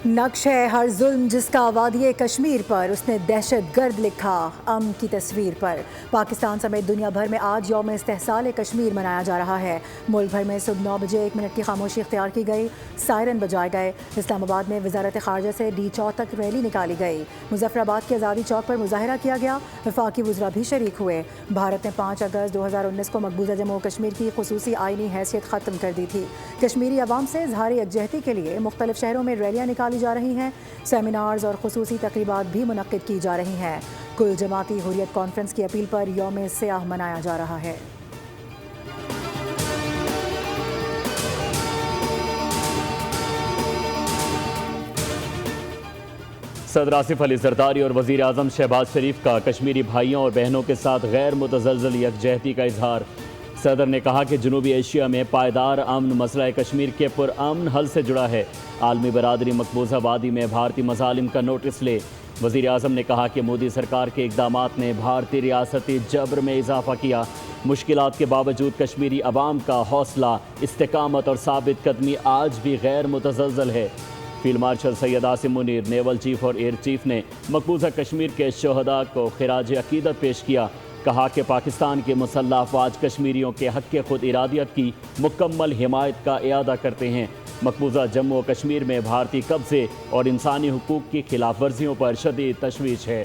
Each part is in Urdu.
نقش ہے ہر ظلم جس کا وادی کشمیر پر، اس نے دہشت گرد لکھا امن کی تصویر پر۔ پاکستان سمیت دنیا بھر میں آج یوم استحصال کشمیر منایا جا رہا ہے۔ ملک بھر میں صبح 9 بجے 1 منٹ کی خاموشی اختیار کی گئی، سائرن بجائے گئے۔ اسلام آباد میں وزارت خارجہ سے ڈی چوک تک ریلی نکالی گئی۔ مظفر آباد کے آزادی چوک پر مظاہرہ کیا گیا، وفاقی وزراء بھی شریک ہوئے۔ بھارت نے 5 اگست 2019 کو مقبوضہ جموں و کشمیر کی خصوصی آئینی حیثیت ختم کر دی تھی۔ کشمیری عوام سے اظہار یکجہتی کے لیے مختلف شہروں میں ریلیاں نکالی جا رہی ہیں، سیمینارز اور خصوصی تقریبات بھی منعقد کی جا رہی ہیں۔ کل جماعتی حریت کانفرنس کی اپیل پر یوم سیاہ منایا جا رہا ہے۔ صدر آصف علی زرداری اور وزیر اعظم شہباز شریف کا کشمیری بھائیوں اور بہنوں کے ساتھ غیر متزلزل یکجہتی کا اظہار۔ صدر نے کہا کہ جنوبی ایشیا میں پائیدار امن مسئلہ کشمیر کے پرامن حل سے جڑا ہے۔ عالمی برادری مقبوضہ وادی میں بھارتی مظالم کا نوٹس لے۔ وزیر اعظم نے کہا کہ مودی سرکار کے اقدامات نے بھارتی ریاستی جبر میں اضافہ کیا۔ مشکلات کے باوجود کشمیری عوام کا حوصلہ، استقامت اور ثابت قدمی آج بھی غیر متزلزل ہے۔ Field marshal Syed Asim Munir, naval chief اور ایئر چیف نے مقبوضہ کشمیر کے شہداء کو خراج عقیدت پیش کیا۔ کہا کہ پاکستان کے مسلح افواج کشمیریوں کے حق خود ارادیت کی مکمل حمایت کا اعادہ کرتے ہیں۔ مقبوضہ جموں و کشمیر میں بھارتی قبضے اور انسانی حقوق کی خلاف ورزیوں پر شدید تشویش ہے۔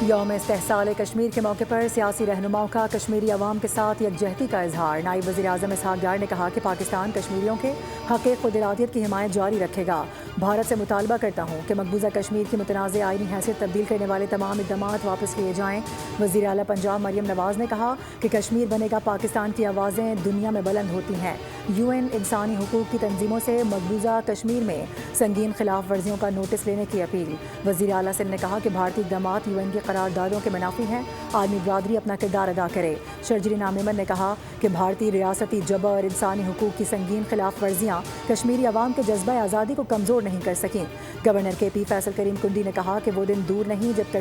یوم استحصال کشمیر کے موقع پر سیاسی رہنماؤں کا کشمیری عوام کے ساتھ یکجہتی کا اظہار۔ نائب وزیر اعظم اسحاق ڈار نے کہا کہ پاکستان کشمیریوں کے حق خود ارادیت کی حمایت جاری رکھے گا۔ بھارت سے مطالبہ کرتا ہوں کہ مقبوضہ کشمیر کی متنازع آئینی حیثیت تبدیل کرنے والے تمام اقدامات واپس لیے جائیں۔ وزیر اعلیٰ پنجاب مریم نواز نے کہا کہ کشمیر بنے گا پاکستان کی آوازیں دنیا میں بلند ہوتی ہیں۔ UN انسانی حقوق کی تنظیموں سے مقبوضہ کشمیر میں سنگین خلاف ورزیوں کا نوٹس لینے کی اپیل۔ وزیر اعلیٰ سندھ نے کہا کہ بھارتی اقدامات UN کی قراردادوں کے منافی ہیں، عالمی برادری اپنا کردار ادا کرے۔ شرجیل انعام احمد نے کہا کہ بھارتی ریاستی جبر اور انسانی حقوق کی سنگین خلاف ورزیاں کشمیری عوام کے جذبہ آزادی کو کمزور نہیں کر سکیں۔ گورنر KP فیصل کریم کنڈی نے کہا کہ وہ دن دور نہیں جب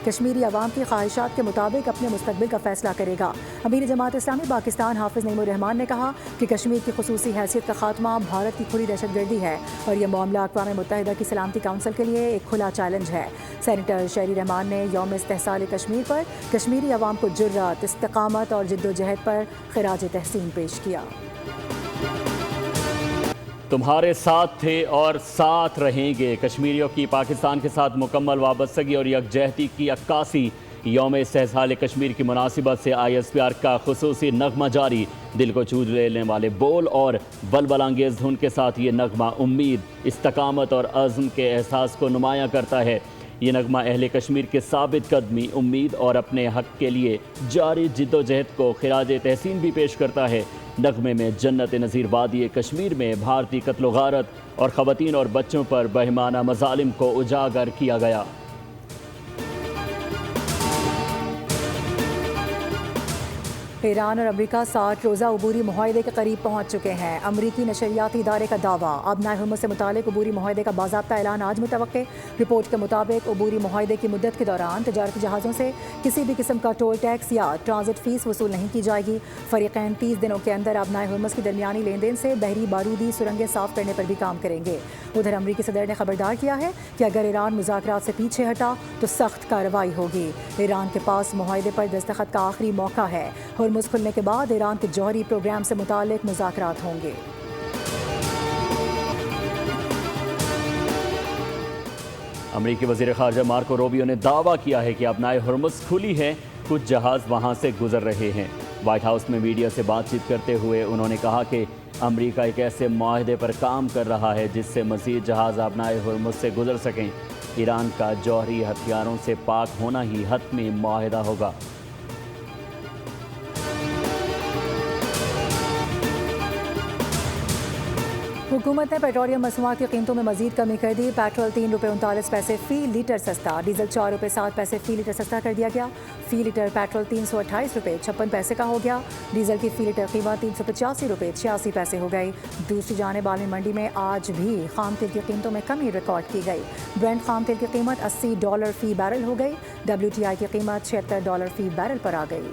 کشمیری عوام کی خواہشات کے مطابق اپنے مستقبل کا فیصلہ کرے گا۔ امیر جماعت اسلامی پاکستان حافظ نعیم الرحمان نے کہا کہ کشمیر کی خصوصی حیثیت کا خاتمہ بھارت کی کھلی دہشت گردی ہے اور یہ معاملہ اقوام متحدہ کی سلامتی کونسل کے لیے ایک کھلا چیلنج ہے۔ سینیٹر شہری رحمان نے یوم استحصال کشمیر پر کشمیری عوام کو جرات، استقامت اور جدوجہد پر خراج تحسین پیش کیا۔ تمہارے ساتھ تھے اور ساتھ رہیں گے، کشمیریوں کی پاکستان کے ساتھ مکمل وابستگی اور یکجہتی کی عکاسی۔ یوم استحصال کشمیر کی مناسبت سے ISPR کا خصوصی نغمہ جاری۔ دل کو چھو لینے والے بول اور بلبل انگیز دھن کے ساتھ یہ نغمہ امید، استقامت اور عزم کے احساس کو نمایاں کرتا ہے۔ یہ نغمہ اہل کشمیر کے ثابت قدمی، امید اور اپنے حق کے لیے جاری جدوجہد کو خراج تحسین بھی پیش کرتا ہے۔ نغمے میں جنت نظیر وادی کشمیر میں بھارتی قتل و غارت اور خواتین اور بچوں پر بہیمانہ مظالم کو اجاگر کیا گیا۔ ایران اور امریکہ 60 روزہ عبوری معاہدے کے قریب پہنچ چکے ہیں۔ امریکی نشریاتی ادارے کا دعویٰ، ابنائے ہرمز سے متعلق عبوری معاہدے کا باضابطہ اعلان آج متوقع۔ رپورٹ کے مطابق عبوری معاہدے کی مدت کے دوران تجارتی جہازوں سے کسی بھی قسم کا ٹول ٹیکس یا ٹرانزٹ فیس وصول نہیں کی جائے گی۔ فریقین 30 دنوں کے اندر ابنائے ہرمز کی درمیانی لین دین سے بحری بارودی سرنگیں صاف کرنے پر بھی کام کریں گے۔ ادھر امریکی صدر نے خبردار کیا ہے کہ اگر ایران مذاکرات سے پیچھے ہٹا تو سخت کارروائی ہوگی۔ ایران کے پاس معاہدے پر دستخط کا آخری موقع ہے۔ ہرمز کھلنے کے بعد ایران کے جوہری پروگرام سے متعلق مذاکرات ہوں گے۔ امریکی وزیر خارجہ مارکو روبیو نے دعویٰ کیا ہے کہ ابنائے ہرمز کھلی ہے، کچھ جہاز وہاں سے گزر رہے ہیں۔ وائٹ ہاؤس میں میڈیا سے بات چیت کرتے ہوئے انہوں نے کہا کہ امریکہ ایک ایسے معاہدے پر کام کر رہا ہے جس سے مزید جہاز ابنائے ہرمز سے گزر سکیں۔ ایران کا جوہری ہتھیاروں سے پاک ہونا ہی حتمی معاہدہ ہوگا۔ حکومت نے پیٹرولیم مصنوعات کی قیمتوں میں مزید کمی کر دی۔ پیٹرول 3 روپے 39 پیسے فی لیٹر سستا، ڈیزل 4 روپے 7 پیسے فی لیٹر سستا کر دیا گیا۔ فی لیٹر پیٹرول 328 روپے 56 پیسے کا ہو گیا۔ ڈیزل کی فی لیٹر قیمت 385 روپے 86 پیسے ہو گئی۔ دوسری جانب عالمی منڈی میں آج بھی خام تیل کی قیمتوں میں کمی ریکارڈ کی گئی۔ برینٹ خام تیل کی قیمت $80 فی بیرل ہو گئی۔ WTI کی قیمت $76 فی بیرل پر آ گئی۔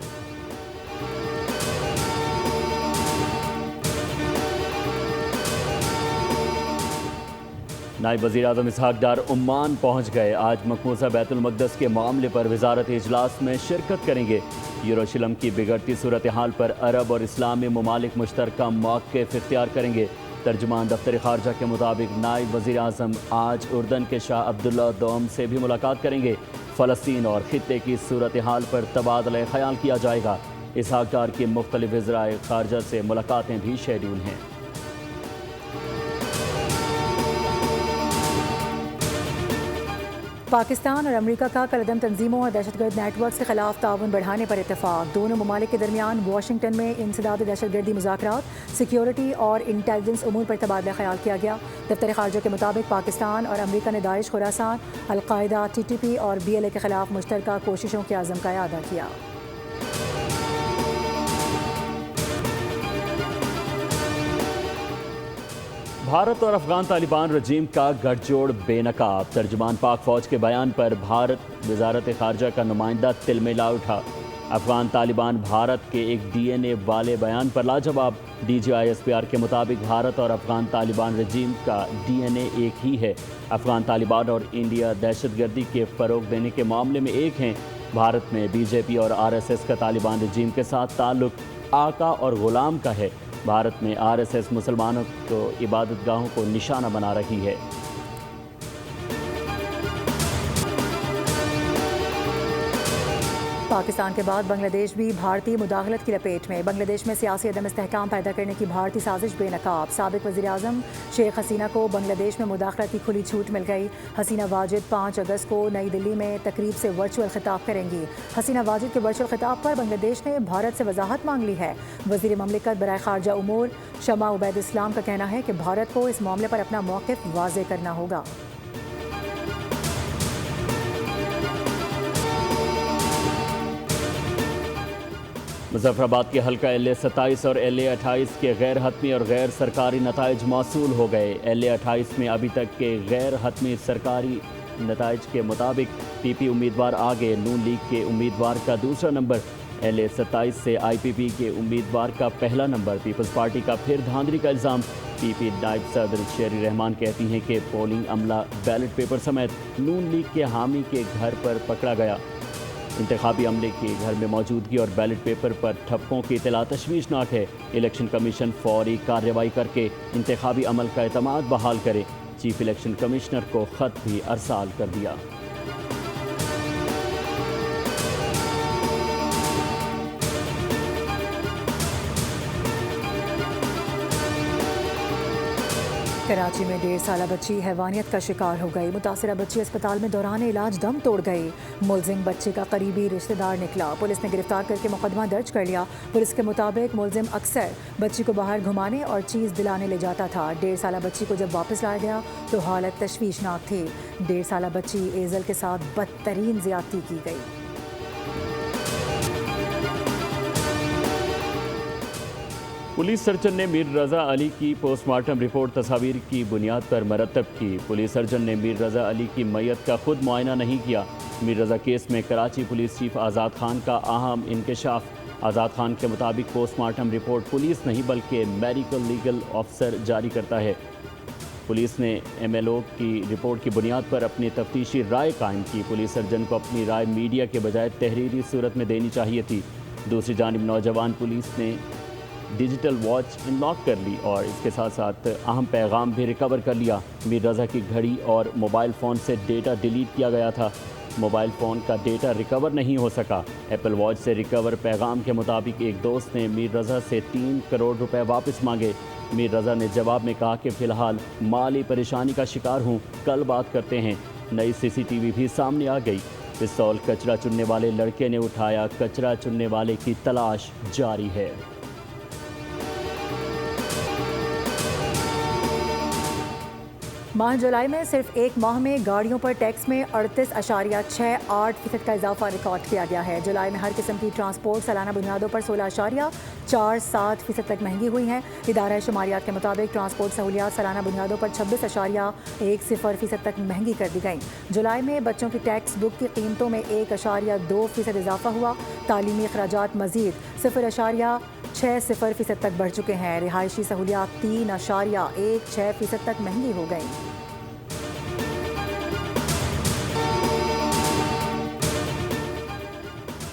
نائب وزیر اعظم اسحاق ڈار عمان پہنچ گئے۔ آج مقبوضہ بیت المقدس کے معاملے پر وزارت اجلاس میں شرکت کریں گے۔ یروشلم کی بگڑتی صورتحال پر عرب اور اسلامی ممالک مشترکہ موقف اختیار کریں گے۔ ترجمان دفتر خارجہ کے مطابق نائب وزیر اعظم آج اردن کے شاہ عبداللہ دوم سے بھی ملاقات کریں گے۔ فلسطین اور خطے کی صورتحال پر تبادلہ خیال کیا جائے گا۔ اسحاق ڈار کی مختلف وزرائے خارجہ سے ملاقاتیں بھی شیڈول ہیں۔ پاکستان اور امریکہ کا کالعدم تنظیموں اور دہشت گرد نیٹ ورکس کے خلاف تعاون بڑھانے پر اتفاق۔ دونوں ممالک کے درمیان واشنگٹن میں انسداد دہشت گردی مذاکرات، سیکیورٹی اور انٹیلیجنس امور پر تبادلہ خیال کیا گیا۔ دفتر خارجہ کے مطابق پاکستان اور امریکہ نے داعش، خراسان، القاعدہ، TTP اور BLA کے خلاف مشترکہ کوششوں کے عزم کا اعادہ کیا۔ بھارت اور افغان طالبان رجیم کا گٹھ جوڑ بے نقاب۔ ترجمان پاک فوج کے بیان پر بھارت وزارت خارجہ کا نمائندہ تلملا اٹھا۔ افغان طالبان بھارت کے ایک DNA والے بیان پر لاجواب۔ DGISPR کے مطابق بھارت اور افغان طالبان رجیم کا DNA ایک ہی ہے۔ افغان طالبان اور انڈیا دہشت گردی کے فروغ دینے کے معاملے میں ایک ہیں۔ بھارت میں BJP اور RSS کا طالبان رجیم کے ساتھ تعلق آقا اور غلام کا ہے۔ بھارت میں RSS مسلمانوں کو عبادت گاہوں کو نشانہ بنا رہی ہے۔ پاکستان کے بعد بنگلہ دیش بھی بھارتی مداخلت کی لپیٹ میں۔ بنگلہ دیش میں سیاسی عدم استحکام پیدا کرنے کی بھارتی سازش بے نقاب۔ سابق وزیر اعظم شیخ حسینہ کو بنگلہ دیش میں مداخلت کی کھلی چھوٹ مل گئی۔ حسینہ واجد 5 اگست کو نئی دلی میں تقریب سے ورچوئل خطاب کریں گی۔ حسینہ واجد کے ورچوئل خطاب پر بنگلہ دیش نے بھارت سے وضاحت مانگ لی ہے۔ وزیر مملکت برائے خارجہ امور شمع عبید اسلام کا کہنا ہے کہ بھارت کو اس معاملے پر اپنا موقف واضح کرنا ہوگا۔ مظفر آباد کے حلقہ LA27 اور LA28 کے غیر حتمی اور غیر سرکاری نتائج موصول ہو گئے۔ LA28 میں ابھی تک کے غیر حتمی سرکاری نتائج کے مطابق PP امیدوار آگے، نون لیگ کے امیدوار کا دوسرا نمبر، LA27 سے IPP کے امیدوار کا پہلا نمبر۔ پیپلز پارٹی کا پھر دھاندلی کا الزام۔ PP نائب صدر شیری رحمان کہتی ہیں کہ پولنگ عملہ بیلٹ پیپر سمیت نون لیگ کے حامی کے گھر پر پکڑا گیا۔ انتخابی عملے کے گھر میں موجودگی اور بیلٹ پیپر پر ٹھپوں کی اطلاع تشویشناک ہے۔ الیکشن کمیشن فوری کارروائی کر کے انتخابی عمل کا اعتماد بحال کرے۔ چیف الیکشن کمشنر کو خط بھی ارسال کر دیا۔ کراچی میں 1.5 سالہ بچی حیوانیت کا شکار ہو گئی۔ متاثرہ بچی اسپتال میں دوران علاج دم توڑ گئی۔ ملزم بچے کا قریبی رشتہ دار نکلا۔ پولیس نے گرفتار کر کے مقدمہ درج کر لیا۔ پولیس کے مطابق ملزم اکثر بچی کو باہر گھمانے اور چیز دلانے لے جاتا تھا۔ 1.5 سالہ بچی کو جب واپس لایا گیا تو حالت تشویشناک تھی۔ 1.5 سالہ بچی ایزل کے ساتھ بدترین زیادتی کی گئی۔ پولیس سرجن نے میر رضا علی کی پوسٹ مارٹم رپورٹ تصاویر کی بنیاد پر مرتب کی۔ پولیس سرجن نے میر رضا علی کی میت کا خود معائنہ نہیں کیا۔ میر رضا کیس میں کراچی پولیس چیف آزاد خان کا اہم انکشاف۔ آزاد خان کے مطابق پوسٹ مارٹم رپورٹ پولیس نہیں بلکہ میڈیکل لیگل آفیسر جاری کرتا ہے۔ پولیس نے MLO کی رپورٹ کی بنیاد پر اپنی تفتیشی رائے قائم کی۔ پولیس سرجن کو اپنی رائے میڈیا کے بجائے تحریری صورت میں دینی چاہیے تھی۔ دوسری جانب نوجوان پولیس نے ڈیجیٹل واچ انلاک کر لی اور اس کے ساتھ ساتھ اہم پیغام بھی ریکور کر لیا۔ میر رضا کی گھڑی اور موبائل فون سے ڈیٹا ڈیلیٹ کیا گیا تھا۔ موبائل فون کا ڈیٹا ریکور نہیں ہو سکا۔ ایپل واچ سے ریکور پیغام کے مطابق ایک دوست نے میر رضا سے 3 کروڑ روپے واپس مانگے۔ میر رضا نے جواب میں کہا کہ فی الحال مالی پریشانی کا شکار ہوں، کل بات کرتے ہیں۔ نئی CCTV بھی سامنے آ گئی۔ پستول کچرا چننے والے لڑکے نے اٹھایا، کچرا چننے والے کی تلاش جاری ہے۔ ماہ جولائی میں صرف ایک ماہ میں گاڑیوں پر ٹیکس میں 38.68% کا اضافہ ریکارڈ کیا گیا ہے۔ جولائی میں ہر قسم کی ٹرانسپورٹ سالانہ بنیادوں پر 16.47% تک مہنگی ہوئی ہیں۔ ادارہ شماریات کے مطابق ٹرانسپورٹ سہولیات سالانہ بنیادوں پر 26.10% تک مہنگی کر دی گئیں۔ جولائی میں بچوں کی ٹیکسٹ بک کی قیمتوں میں 1.2% اضافہ ہوا۔ تعلیمی اخراجات مزید 0.60% تک بڑھ چکے ہیں۔ رہائشی سہولیات 3.16% تک مہنگی ہو گئیں۔